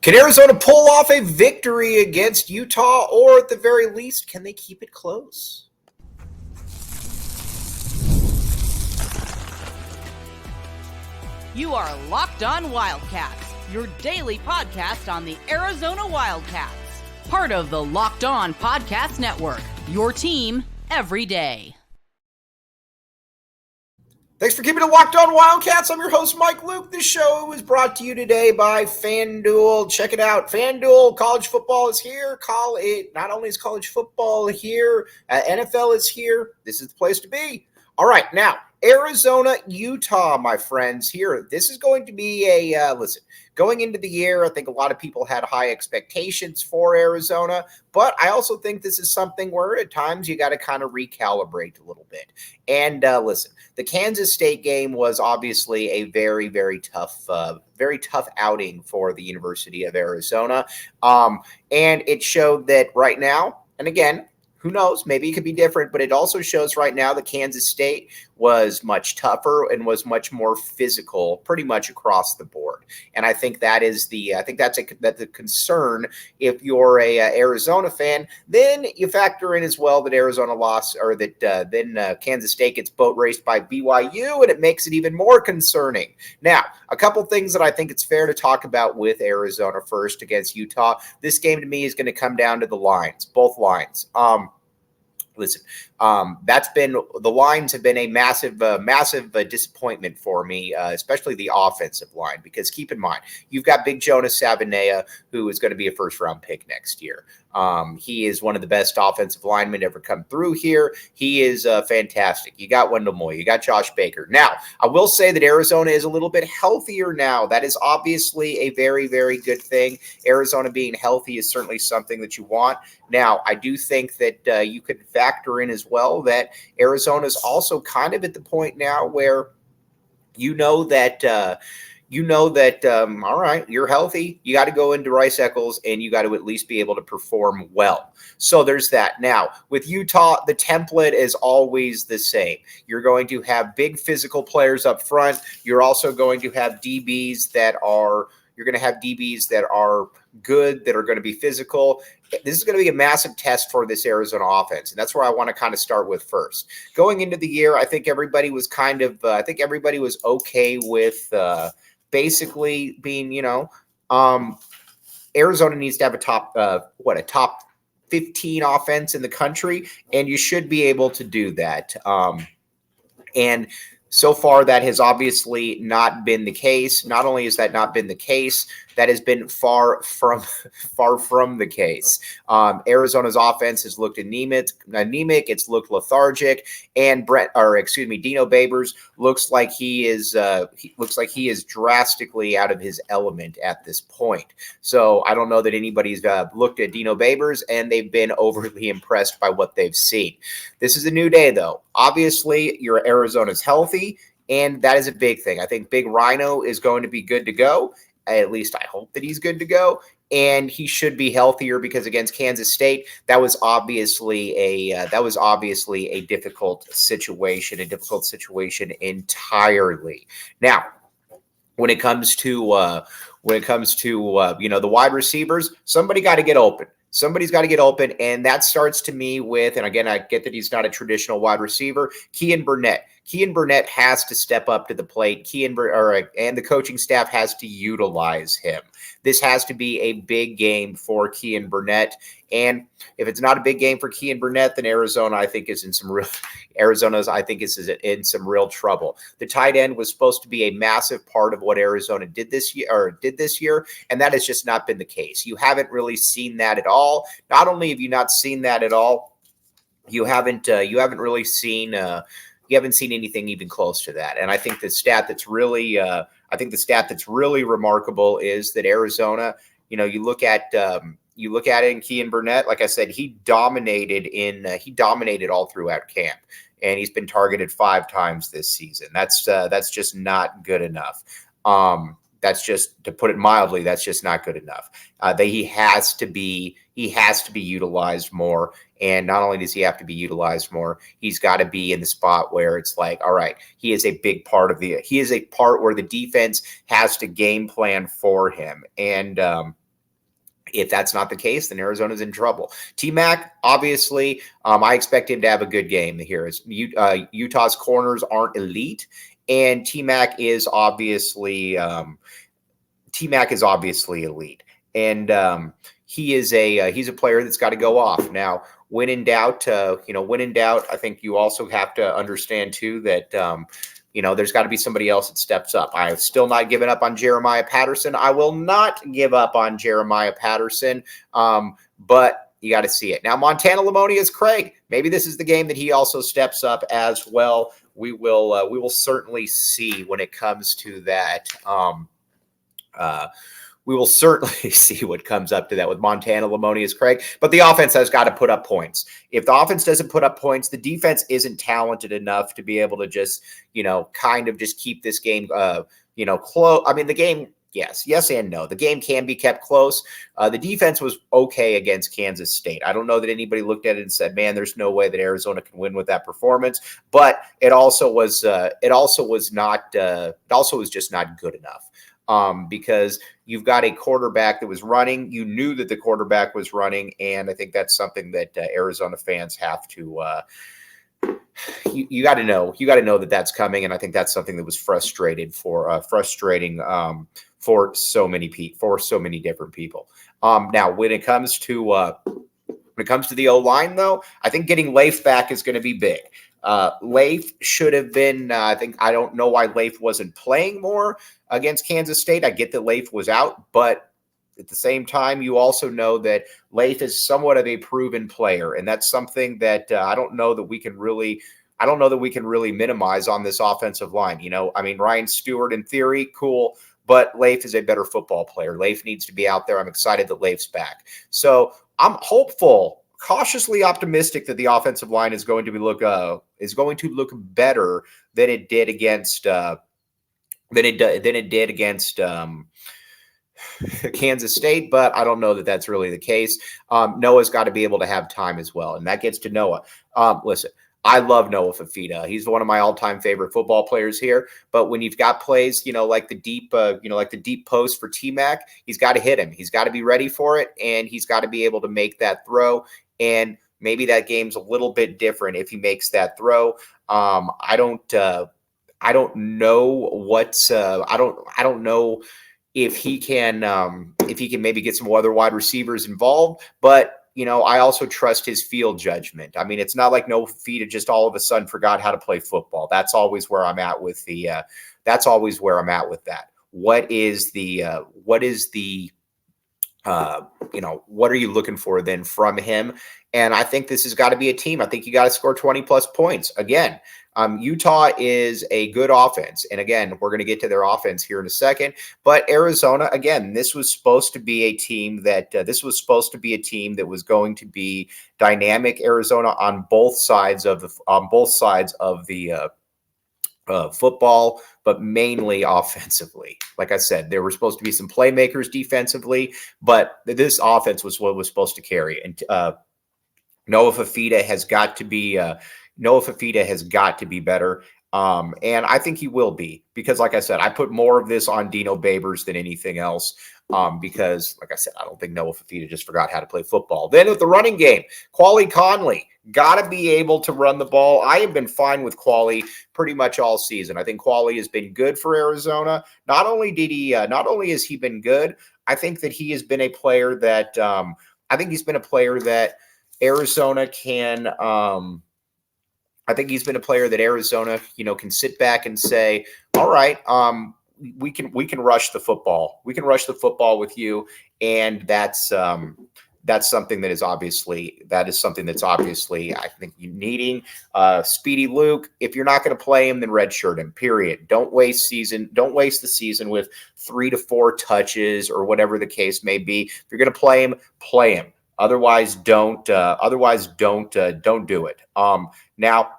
Can Arizona pull off a victory against Utah, or at the very least, can they keep it close? You are Locked On Wildcats, your daily podcast on the Arizona Wildcats. Part of the Locked On Podcast Network, your team every day. Thanks for keeping it Locked On Wildcats. I'm your host, Mike Luke. This show is brought to you today by FanDuel. Check it out. FanDuel, college football is here. Not only is college football here, NFL is here. This is the place to be. All right, now, Arizona, Utah, my friends, here. This is going to be going into the year, I think a lot of people had high expectations for Arizona, but I also think this is something where at times you got to kind of recalibrate a little bit. And listen, the Kansas State game was obviously a very, very tough outing for the University of Arizona. And it showed that right now, and again, who knows? Maybe it could be different, but it also shows right now that Kansas State was much tougher and was much more physical, pretty much across the board. And I think that's a concern if you're a Arizona fan. Then you factor in as well that Arizona lost, or that Kansas State gets boat raced by BYU, and it makes it even more concerning. Now, a couple things that I think it's fair to talk about with Arizona first against Utah. This game to me is going to come down to the lines, both lines. Listen, the lines have been a massive disappointment for me, especially the offensive line, because keep in mind, you've got Big Jonas Savanea, who is going to be a first-round pick next year. He is one of the best offensive linemen ever come through here. He is fantastic. You got Wendell Moy. You got Josh Baker. Now, I will say that Arizona is a little bit healthier now. That is obviously a very, very good thing. Arizona being healthy is certainly something that you want. Now, I do think that you could factor in as well that Arizona is also kind of at the point now where you know that all right, you're healthy. You got to go into Rice Eccles and you got to at least be able to perform well. So there's that. Now, with Utah, the template is always the same. You're going to have big physical players up front. You're also going to have DBs that are good, that are going to be physical. This is going to be a massive test for this Arizona offense, and that's where I want to kind of start with first. Going into the year, I think everybody was okay with basically being, Arizona needs to have a top 15 offense in the country, and you should be able to do that. And so far, that has obviously not been the case. Not only has that not been the case, that has been far from the case. Arizona's offense has looked anemic. It's looked lethargic, and Dino Babers looks like he is drastically out of his element at this point. So I don't know that anybody's looked at Dino Babers and they've been overly impressed by what they've seen. This is a new day, though. Obviously, your Arizona's healthy, and that is a big thing. I think Big Rhino is going to be good to go. At least I hope that he's good to go, and he should be healthier, because against Kansas State, that was obviously a difficult situation entirely. Now, when it comes to the wide receivers, somebody got to get open. Somebody's got to get open, and that starts to me with, and again, I get that he's not a traditional wide receiver, Kean Burnett. Kean Burnett has to step up to the plate. And the coaching staff has to utilize him. This has to be a big game for Kean Burnett. And if it's not a big game for Kean Burnett, then Arizona, I think, is in some real trouble. The tight end was supposed to be a massive part of what Arizona did this year, and that has just not been the case. You haven't really seen that at all. Not only have you not seen that at all, you haven't really seen anything even close to that. And I think the stat that's really remarkable is that Arizona, you look at it in Kean Burnett, like I said, he dominated all throughout camp, and he's been targeted 5 times this season. That's just not good enough. That's just, to put it mildly, that's just not good enough. He has to be utilized more. And not only does he have to be utilized more, he's got to be in the spot where it's like, all right, he is a part where the defense has to game plan for him. And If that's not the case, then Arizona's in trouble. T-Mac, obviously, I expect him to have a good game here. Utah's corners aren't elite, and T-Mac is obviously elite, and he's a player that's got to go off. Now, when in doubt, I think you also have to understand too that there's got to be somebody else that steps up. I have still not given up on Jeremiah Patterson. I will not give up on Jeremiah Patterson, but you got to see it. Now, Montana Lamonia's Craig. Maybe this is the game that he also steps up as well. We will certainly see when it comes to that. We will certainly see what comes up to that with Montana Lamonia's Craig. But the offense has got to put up points. If the offense doesn't put up points, the defense isn't talented enough to be able to just, kind of just keep this game, close. I mean, the game, yes and no. The game can be kept close. The defense was okay against Kansas State. I don't know that anybody looked at it and said, man, there's no way that Arizona can win with that performance. But it also was just not good enough. Because you've got a quarterback that was running. You knew that the quarterback was running, and I think that's something that Arizona fans have to. You got to know. You got to know that that's coming, and I think that's something that was frustrating for so many different people. Now, when it comes to the O-line, though, I think getting Leif back is going to be big. Leif should have been, I don't know why Leif wasn't playing more against Kansas State. I get that Leif was out, but at the same time, you also know that Leif is somewhat of a proven player. And that's something that I don't know that we can really minimize on this offensive line. Ryan Stewart in theory, cool, but Leif is a better football player. Leif needs to be out there. I'm excited that Leif's back. So I'm hopeful, cautiously optimistic that the offensive line is going to look better than it did against Kansas State, but I don't know that that's really the case. Noah's got to be able to have time as well, and that gets to Noah. Listen, I love Noah Fafita. He's one of my all-time favorite football players here. But when you've got plays, like the deep post for T-Mac, he's got to hit him. He's got to be ready for it, and he's got to be able to make that throw. And maybe that game's a little bit different if he makes that throw. I don't know if he can maybe get some other wide receivers involved, but I also trust his field judgment. I mean, it's not like Noah Fafita just all of a sudden forgot how to play football. That's always where I'm at with that. What are you looking for then from him? And I think this has got to be a team. I think you got to score 20 plus points. Again, Utah is a good offense. And again, we're going to get to their offense here in a second. But Arizona, again, this was supposed to be a team that was going to be dynamic. Arizona on both sides of the football, but mainly offensively. Like I said, there were supposed to be some playmakers defensively, but this offense was what was supposed to carry. And Noah Fafita has got to be better. And I think he will be, because like I said, I put more of this on Dino Babers than anything else. Because like I said, I don't think Noah Fafita just forgot how to play football. Then with the running game, Quali Conley got to be able to run the ball. I have been fine with Quali pretty much all season. I think Quali has been good for Arizona. Not only has he been good, I think that he has been a player that Arizona can. I think he's been a player that Arizona, can sit back and say, all right, we can rush the football. We can rush the football with you. And that's something that's obviously, I think, you needing. Speedy Luke, if you're not going to play him, then redshirt him, period. Don't waste the season with 3 to 4 touches or whatever the case may be. If you're going to play him, play him. Otherwise, don't do it. Now,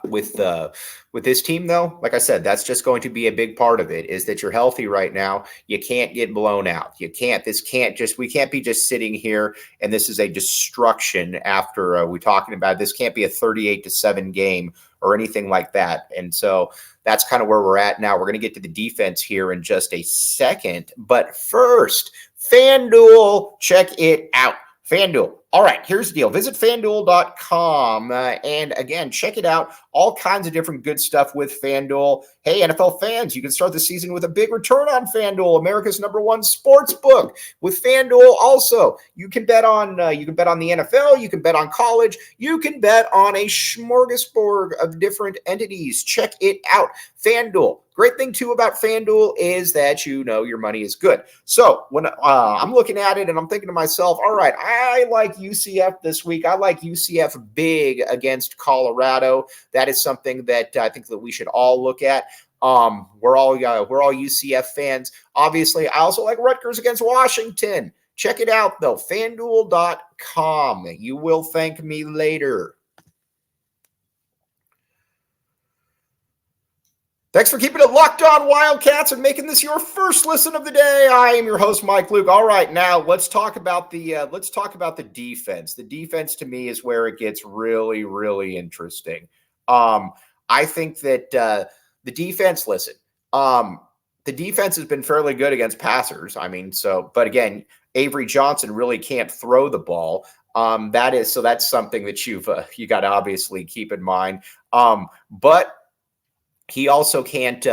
with this team, though, like I said, that's just going to be a big part of it, is that you're healthy right now. You can't get blown out. We can't be just sitting here and this is a destruction after we're talking about this. Can't be a 38-7 game or anything like that. And so that's kind of where we're at now. We're going to get to the defense here in just a second. But first, FanDuel, check it out. FanDuel. All right, here's the deal. Visit FanDuel.com and again, check it out. All kinds of different good stuff with FanDuel. Hey, NFL fans, you can start the season with a big return on FanDuel, America's #1 sports book. With FanDuel, also you can bet on the NFL, you can bet on college, you can bet on a smorgasbord of different entities. Check it out, FanDuel. Great thing, too, about FanDuel is that you know your money is good. So when I'm looking at it and I'm thinking to myself, all right, I like UCF this week. I like UCF big against Colorado. That is something that I think that we should all look at. We're all UCF fans. Obviously, I also like Rutgers against Washington. Check it out, though, FanDuel.com. You will thank me later. Thanks for keeping it locked on Wildcats and making this your first listen of the day. I am your host, Mike Luke. All right, now let's talk about the defense. The defense to me is where it gets really, really interesting. I think that the defense. Listen, the defense has been fairly good against passers. I mean, but again, Avery Johnson really can't throw the ball. That's something that you got to obviously keep in mind. But he also can't.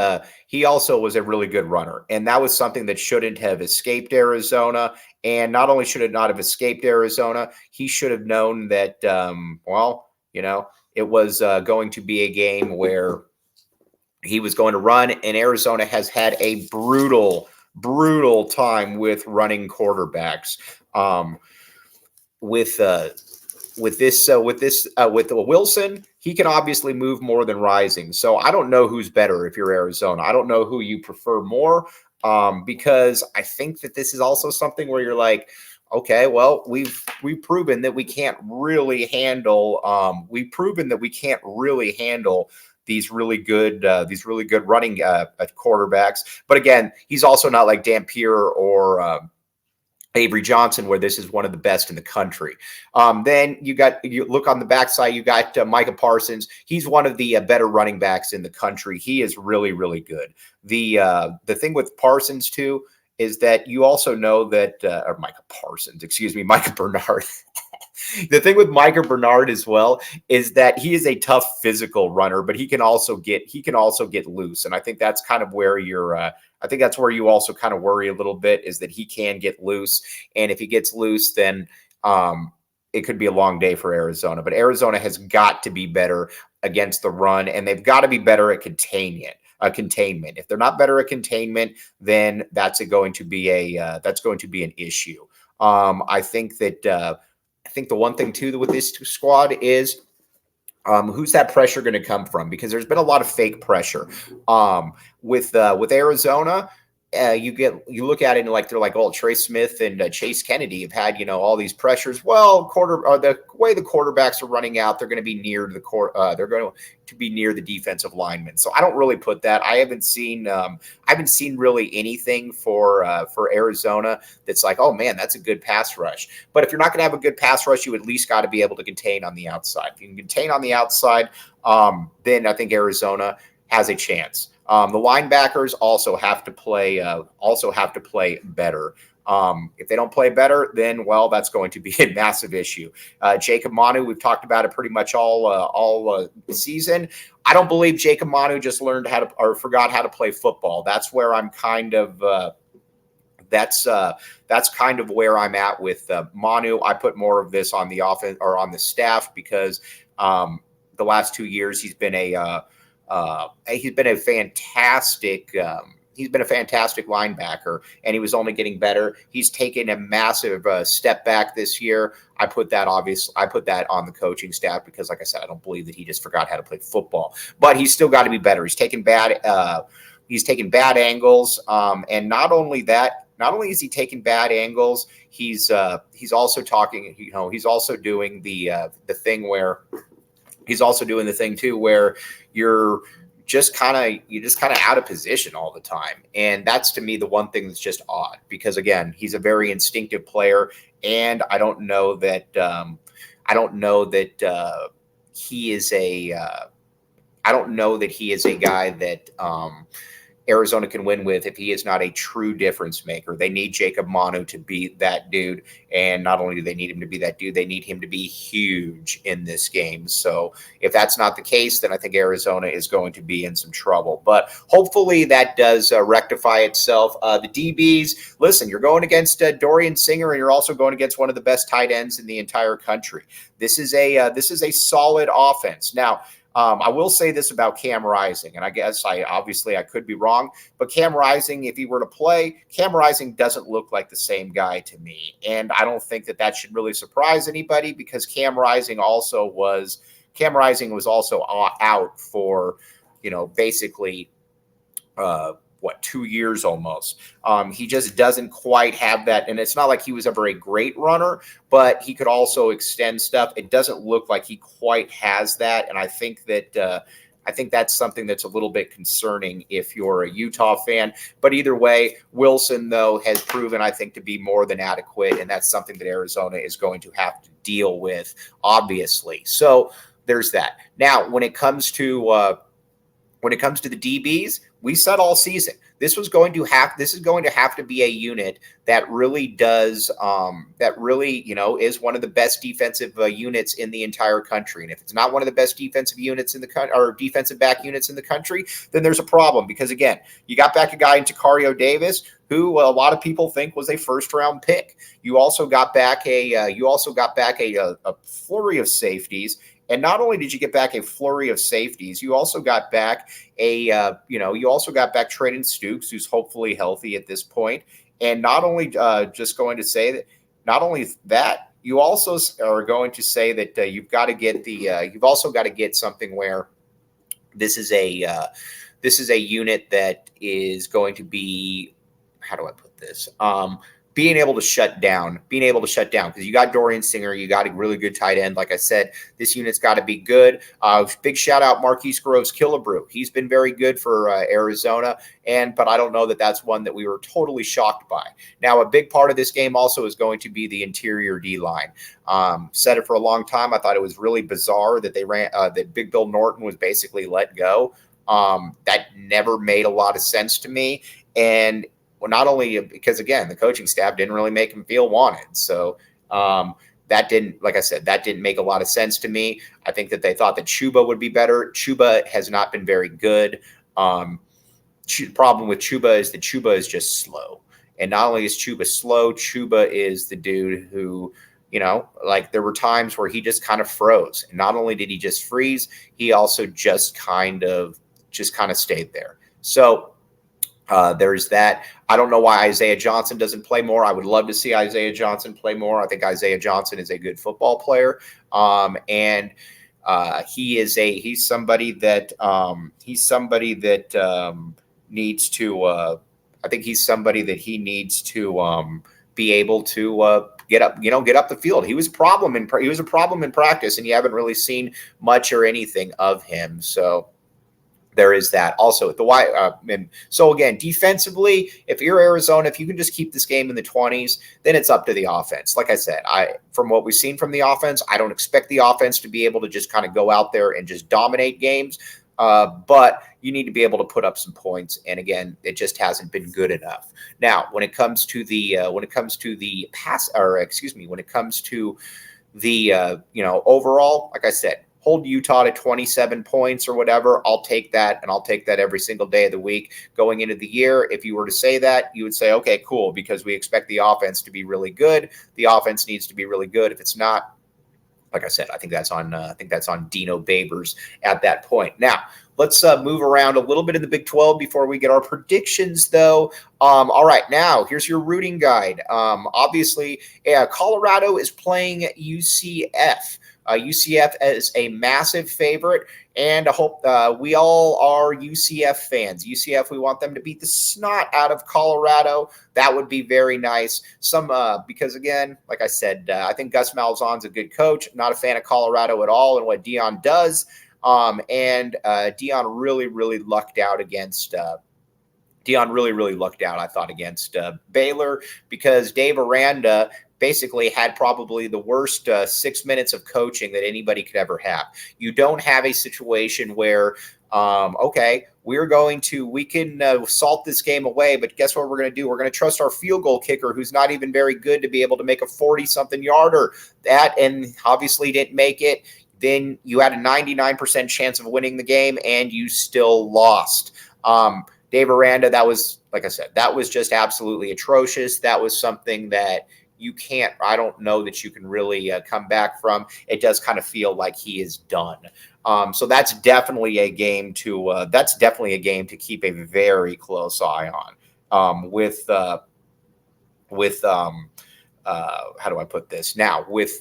He also was a really good runner, and that was something that shouldn't have escaped Arizona. And not only should it not have escaped Arizona, he should have known that. It was going to be a game where he was going to run, and Arizona has had a brutal time with running quarterbacks. With Wilson, he can obviously move more than Rising. So I don't know who's better if you're Arizona. I don't know who you prefer more, because I think that this is also something where you're like, okay, well, we've proven that we can't really handle. We've proven that we can't really handle these really good running quarterbacks. But again, he's also not like Dampier or Avery Johnson, where this is one of the best in the country. Then you look on the backside, you got Micah Parsons. He's one of the better running backs in the country. He is really, really good. The thing with Parsons too is that you also know that Micah Bernard. The thing with Micah Bernard as well is that he is a tough physical runner, but he can also get loose, and I think that's kind of where I think that's where you also kind of worry a little bit, is that he can get loose, and if he gets loose, then it could be a long day for Arizona. But Arizona has got to be better against the run, and they've got to be better at containment. If they're not better at containment, then that's going to be an issue. I think the one thing too with this squad is who's that pressure going to come from? Because there's been a lot of fake pressure with Arizona. You look at it and like they're like, oh, Trey Smith and Chase Kennedy have had all these pressures. Well, the way the quarterbacks are running out, they're going to be near they're going to be near the defensive linemen. So I don't really put that. I haven't seen really anything for Arizona that's like, oh man, that's a good pass rush. But if you're not going to have a good pass rush, you at least got to be able to contain on the outside. If you can contain on the outside, then I think Arizona has a chance. The linebackers also have to play better. If they don't play better, then that's going to be a massive issue. Jacob Manu, we've talked about it pretty much all season. I don't believe Jacob Manu just learned forgot how to play football. That's where I'm kind of. That's kind of where I'm at with Manu. I put more of this on the offense or on the staff because the last 2 years he's been a fantastic linebacker, and he was only getting better. He's taken a massive step back this year. I put that on the coaching staff because, like I said, I don't believe that he just forgot how to play football. But he's still got to be better. He's taken bad angles, and not only is he taking bad angles, he's also talking. He's also doing the thing where. He's also doing the thing too, where you're just kind of out of position all the time, and that's to me the one thing that's just odd. Because again, he's a very instinctive player, and I don't know that he is a. I don't know that he is a guy that Arizona can win with if he is not a true difference maker. They need Jacob Manu to be that dude. And not only do they need him to be that dude, they need him to be huge in this game. So if that's not the case, then I think Arizona is going to be in some trouble. But hopefully that does rectify itself. The DBs, listen, you're going against Dorian Singer, and you're also going against one of the best tight ends in the entire country. This is a solid offense. Now, I will say this about Cam Rising, and I guess I could be wrong, but Cam Rising, if he were to play, Cam Rising doesn't look like the same guy to me. And I don't think that should really surprise anybody, because Cam Rising was also out for, basically 2 years almost. He just doesn't quite have that. And it's not like he was ever a great runner, but he could also extend stuff. It doesn't look like he quite has that. And I think that's something that's a little bit concerning if you're a Utah fan. But either way, Wilson, though, has proven, I think, to be more than adequate. And that's something that Arizona is going to have to deal with, obviously. So there's that. Now, when it comes to the DBs, we said all season this is going to have to be a unit that really does is one of the best defensive units in the entire country. And if it's not one of the best defensive units in the country, or defensive back units in the country, then there's a problem, because again, you got back a guy in Tacario Davis who a lot of people think was a first-round pick. You also got back a flurry of safeties. And not only did you get back a flurry of safeties, you also got back Trayden Stukes, who's hopefully healthy at this point. And not only you also are going to say that you've also got to get something where this is a unit that is going to be, how do I put this? Being able to shut down, because you got Dorian Singer, you got a really good tight end. Like I said, this unit's got to be good. Big shout out Marquise Groves-Killebrew. He's been very good for Arizona, but I don't know that that's one that we were totally shocked by. Now, a big part of this game also is going to be the interior D-line. Said it for a long time. I thought it was really bizarre that that Big Bill Norton was basically let go. That never made a lot of sense to me. And not only because, again, the coaching staff didn't really make him feel wanted. So that didn't make a lot of sense to me. I think that they thought that Chuba would be better. Chuba has not been very good. The problem with Chuba is that Chuba is just slow. And not only is Chuba slow, Chuba is the dude who, there were times where he just kind of froze. And not only did he just freeze, he also just kind of stayed there. So there's that. I don't know why Isaiah Johnson doesn't play more. I would love to see Isaiah Johnson play more. I think Isaiah Johnson is a good football player. He's somebody that needs to I think he's somebody that he needs to be able to get up the field. He was a problem in practice, and you haven't really seen much or anything of him. So there is that. Also, so again, defensively, if you're Arizona, if you can just keep this game in the 20s, then it's up to the offense. Like I said, from what we've seen from the offense, I don't expect the offense to be able to just kind of go out there and just dominate games. But you need to be able to put up some points. And again, it just hasn't been good enough. Now, when it comes to the overall, like I said, hold Utah to 27 points or whatever, I'll take that, and I'll take that every single day of the week going into the year. If you were to say that, you would say, okay, cool, because we expect the offense to be really good. The offense needs to be really good. If it's not, like I said, I think that's on Dino Babers at that point. Now, let's move around a little bit in the Big 12 before we get our predictions, though. All right, now here's your rooting guide. Obviously, Colorado is playing UCF. UCF is a massive favorite, and I hope we all are UCF fans. UCF, we want them to beat the snot out of Colorado. That would be very nice. Because again, like I said, I think Gus Malzahn's a good coach. Not a fan of Colorado at all and what Dion does. And Dion really lucked out against I thought, against Baylor, because Dave Aranda basically had probably the worst 6 minutes of coaching that anybody could ever have. You don't have a situation where, okay, we can salt this game away, but guess what we're going to do? We're going to trust our field goal kicker, who's not even very good, to be able to make a 40-something yarder. And obviously didn't make it. Then you had a 99% chance of winning the game, and you still lost. Dave Aranda, that was, like I said, that was just absolutely atrocious. That was something that I don't know that you can really come back from. It does kind of feel like he is done. So that's definitely a game to keep a very close eye on. How do I put this now? With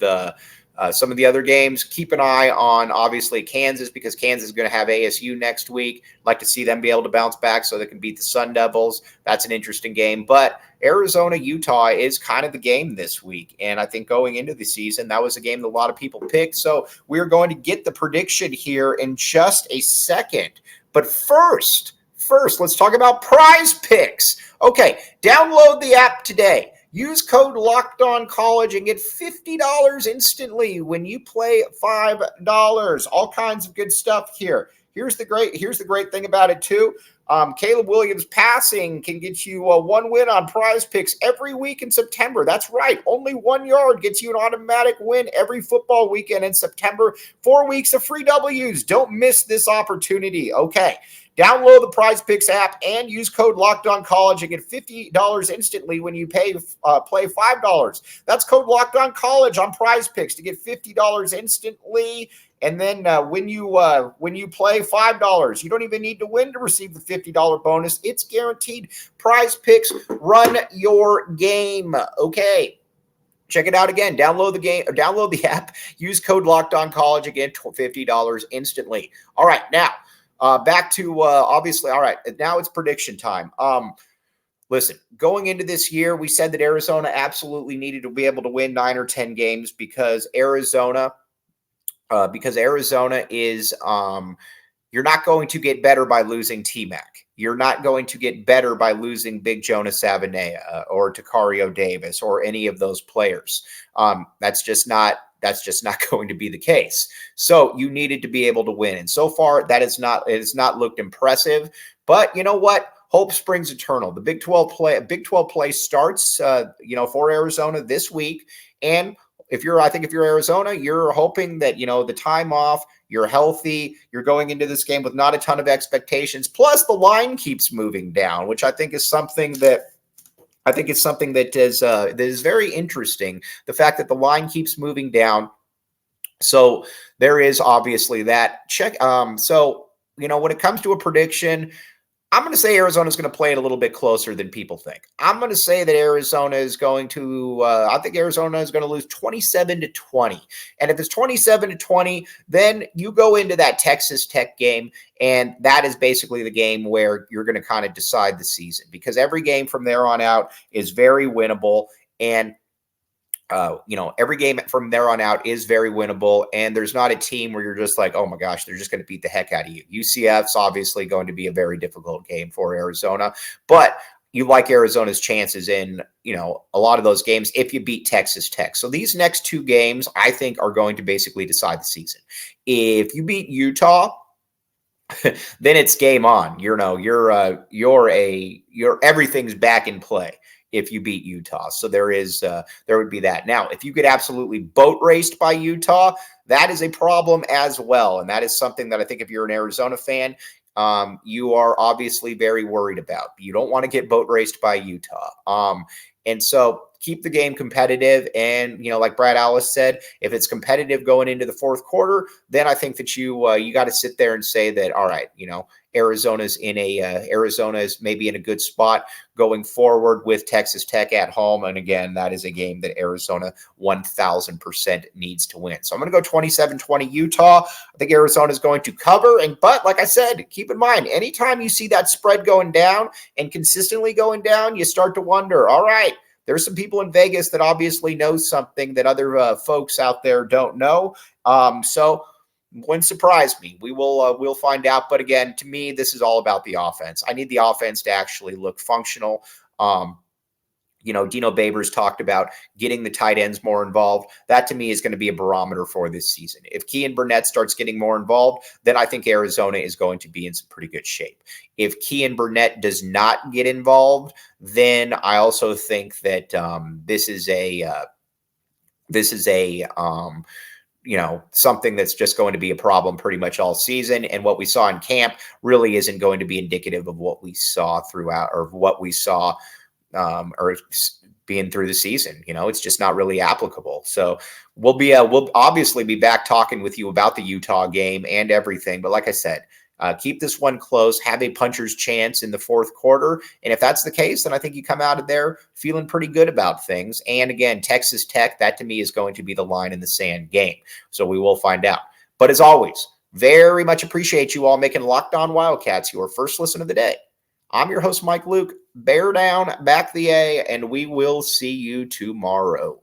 some of the other games, keep an eye on, obviously, Kansas, because Kansas is going to have ASU next week. Like to see them be able to bounce back so they can beat the Sun Devils. That's an interesting game. But Arizona, Utah is kind of the game this week. And I think going into the season, that was a game that a lot of people picked. So we're going to get the prediction here in just a second. But first, let's talk about PrizePicks. Okay, download the app today. Use code LOCKEDONCOLLEGE and get $50 instantly when you play $5. All kinds of good stuff here. Here's the great thing about it too. Caleb Williams passing can get you one win on PrizePicks every week in September. That's right. Only 1 yard gets you an automatic win every football weekend in September. 4 weeks of free W's. Don't miss this opportunity. Okay. Download the PrizePicks app and use code LOCKEDONCOLLEGE and get $50 instantly when you play $5. That's code LOCKEDONCOLLEGE on PrizePicks to get $50 instantly. And then when you play $5, you don't even need to win to receive the $50 bonus. It's guaranteed. PrizePicks, run your game. Okay. Check it out again. Download the app. Use code LOCKEDONCOLLEGE again. $50 instantly. All right, now. Back to obviously, all right, now it's prediction time. Listen, going into this year, we said that Arizona absolutely needed to be able to win 9 or 10 games because Arizona is you're not going to get better by losing T-Mac. You're not going to get better by losing Big Jonas Savanea or Takario Davis or any of those players. That's just not going to be the case. So you needed to be able to win. And so far it has not looked impressive, but you know what? Hope springs eternal. The Big 12 play starts, for Arizona this week. And if you're Arizona, you're hoping that, the time off, you're healthy, you're going into this game with not a ton of expectations. Plus the line keeps moving down, which I think is something that is very interesting. The fact that the line keeps moving down. So there is obviously that check. So, when it comes to a prediction, I'm going to say Arizona is going to play it a little bit closer than people think. I'm going to say that Arizona is going to, I think Arizona is going to lose 27-20. And if it's 27-20, then you go into that Texas Tech game, and that is basically the game where you're going to kind of decide the season, because every game from there on out is very winnable. And every game from there on out is very winnable, and there's not a team where you're just like, oh my gosh, they're just going to beat the heck out of you. UCF's obviously going to be a very difficult game for Arizona, but you like Arizona's chances in, a lot of those games if you beat Texas Tech. So these next 2 games, I think, are going to basically decide the season. If you beat Utah, then it's game on. Everything's back in play if you beat Utah. So there would be that. Now, if you get absolutely boat raced by Utah, that is a problem as well. And that is something that I think if you're an Arizona fan, you are obviously very worried about. You don't want to get boat raced by Utah. And so keep the game competitive. And, like Brad Allis said, if it's competitive going into the fourth quarter, then I think that you got to sit there and say that, all right, Arizona is maybe in a good spot going forward with Texas Tech at home. And again, that is a game that Arizona 1000% needs to win. So I'm going to go 27-20 Utah. I think Arizona is going to cover. But like I said, keep in mind, anytime you see that spread going down and consistently going down, you start to wonder, all right, there's some people in Vegas that obviously know something that other folks out there don't know. So wouldn't surprise me. We'll find out. But again, to me, this is all about the offense. I need the offense to actually look functional. Dino Babers talked about getting the tight ends more involved. That to me is going to be a barometer for this season. If Kean Burnett starts getting more involved, then I think Arizona is going to be in some pretty good shape. If Kean Burnett does not get involved, then I also think that this is something that's just going to be a problem pretty much all season. And what we saw in camp really isn't going to be indicative of what we saw throughout, or what we saw or being through the season. It's just not really applicable. So we'll obviously be back talking with you about the Utah game and everything. But like I said, keep this one close, have a puncher's chance in the fourth quarter. And if that's the case, then I think you come out of there feeling pretty good about things. And again, Texas Tech, that to me is going to be the line in the sand game. So we will find out. But as always, very much appreciate you all making Locked On Wildcats your first listen of the day. I'm your host, Mike Luke. Bear down, back the A, and we will see you tomorrow.